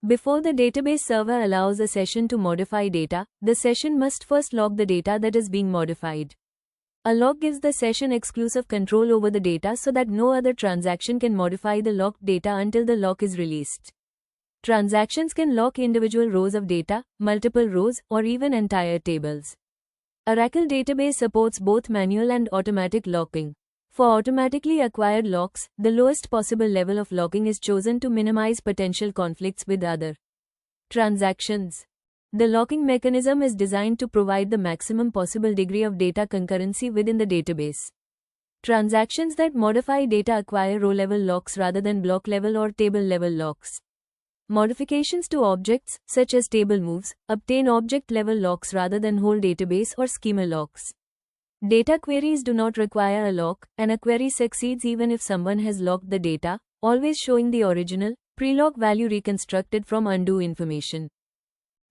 Before the database server allows a session to modify data, the session must first lock the data that is being modified. A lock gives the session exclusive control over the data so that no other transaction can modify the locked data until the lock is released. Transactions can lock individual rows of data, multiple rows, or even entire tables. Oracle Database supports both manual and automatic locking. For automatically acquired locks, the lowest possible level of locking is chosen to minimize potential conflicts with other transactions. The locking mechanism is designed to provide the maximum possible degree of data concurrency within the database. Transactions that modify data acquire row-level locks rather than block-level or table-level locks. Modifications to objects, such as table moves, obtain object-level locks rather than whole database or schema locks. Data queries do not require a lock, and a query succeeds even if someone has locked the data, always showing the original, pre-lock value reconstructed from undo information.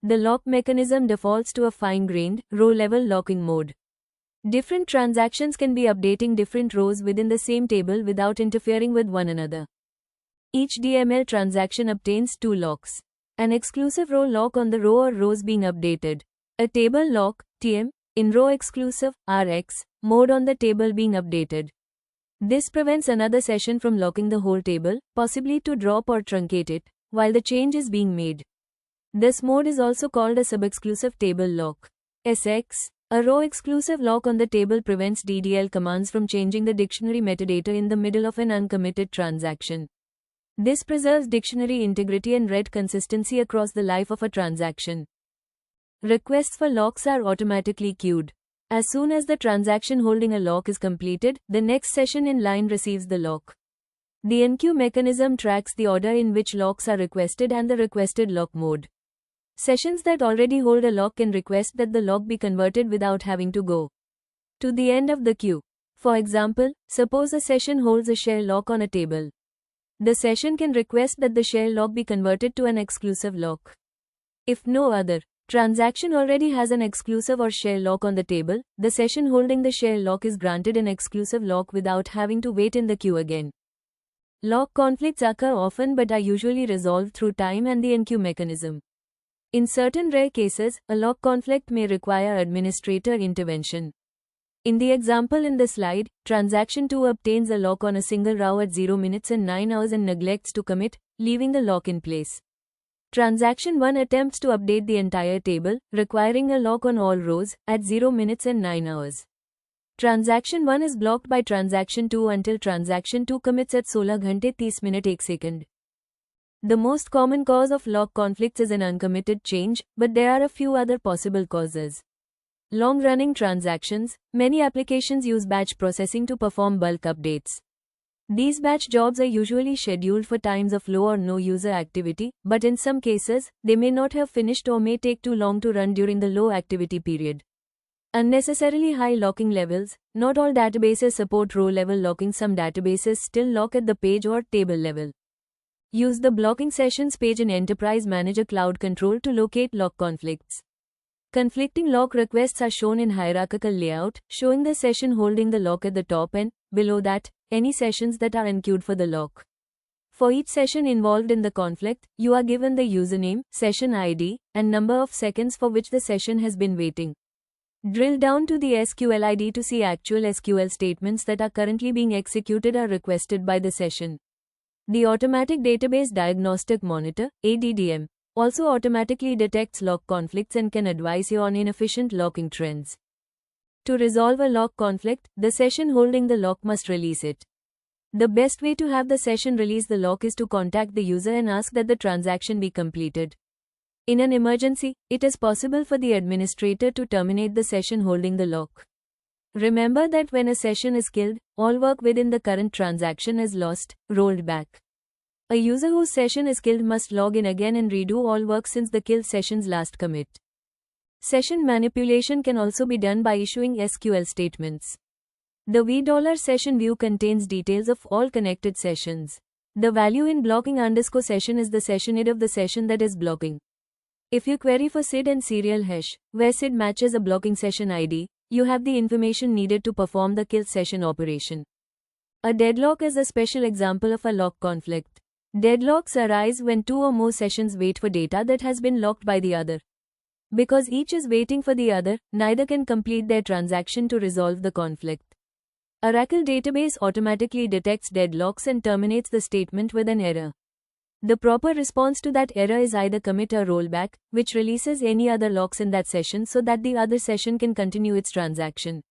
The lock mechanism defaults to a fine-grained, row-level locking mode. Different transactions can be updating different rows within the same table without interfering with one another. Each DML transaction obtains two locks. An exclusive row lock on the row or rows being updated. A table lock, TM, in row exclusive, RX, mode on the table being updated. This prevents another session from locking the whole table, possibly to drop or truncate it, while the change is being made. This mode is also called a sub-exclusive table lock. SX, a row exclusive lock on the table prevents DDL commands from changing the dictionary metadata in the middle of an uncommitted transaction. This preserves dictionary integrity and read consistency across the life of a transaction. Requests for locks are automatically queued. As soon as the transaction holding a lock is completed, the next session in line receives the lock. The enqueue mechanism tracks the order in which locks are requested and the requested lock mode. Sessions that already hold a lock can request that the lock be converted without having to go to the end of the queue. For example, suppose a session holds a share lock on a table. The session can request that the share lock be converted to an exclusive lock. If no other transaction already has an exclusive or share lock on the table, the session holding the share lock is granted an exclusive lock without having to wait in the queue again. Lock conflicts occur often but are usually resolved through time and the enqueue mechanism. In certain rare cases, a lock conflict may require administrator intervention. In the example in the slide, transaction 2 obtains a lock on a single row at 0 minutes and 9 hours and neglects to commit, leaving the lock in place. Transaction 1 attempts to update the entire table, requiring a lock on all rows, at 0 minutes and 9 hours. Transaction 1 is blocked by transaction 2 until transaction 2 commits at 16 घंटे 30 minute 1 second. The most common cause of lock conflicts is an uncommitted change, but there are a few other possible causes. Long-running transactions. Many applications use batch processing to perform bulk updates. These batch jobs are usually scheduled for times of low or no user activity, but in some cases, they may not have finished or may take too long to run during the low activity period. Unnecessarily high locking levels. Not all databases support row-level locking. Some databases still lock at the page or table level. Use the blocking sessions page in Enterprise Manager Cloud Control to locate lock conflicts. Conflicting lock requests are shown in hierarchical layout, showing the session holding the lock at the top and, below that, any sessions that are unqueued for the lock. For each session involved in the conflict, you are given the username, session ID, and number of seconds for which the session has been waiting. Drill down to the SQL ID to see actual SQL statements that are currently being executed or requested by the session. The Automatic Database Diagnostic Monitor, ADDM, also automatically detects lock conflicts and can advise you on inefficient locking trends. To resolve a lock conflict, the session holding the lock must release it. The best way to have the session release the lock is to contact the user and ask that the transaction be completed. In an emergency, it is possible for the administrator to terminate the session holding the lock. Remember that when a session is killed, all work within the current transaction is lost, rolled back. A user whose session is killed must log in again and redo all work since the killed session's last commit. Session manipulation can also be done by issuing SQL statements. The $session view contains details of all connected sessions. The value in blocking underscore session is the session ID of the session that is blocking. If you query for SID and serial hash, where SID matches a blocking session ID, you have the information needed to perform the kill session operation. A deadlock is a special example of a lock conflict. Deadlocks arise when two or more sessions wait for data that has been locked by the other. Because each is waiting for the other, neither can complete their transaction to resolve the conflict. Oracle database automatically detects deadlocks and terminates the statement with an error. The proper response to that error is either commit or rollback, which releases any other locks in that session so that the other session can continue its transaction.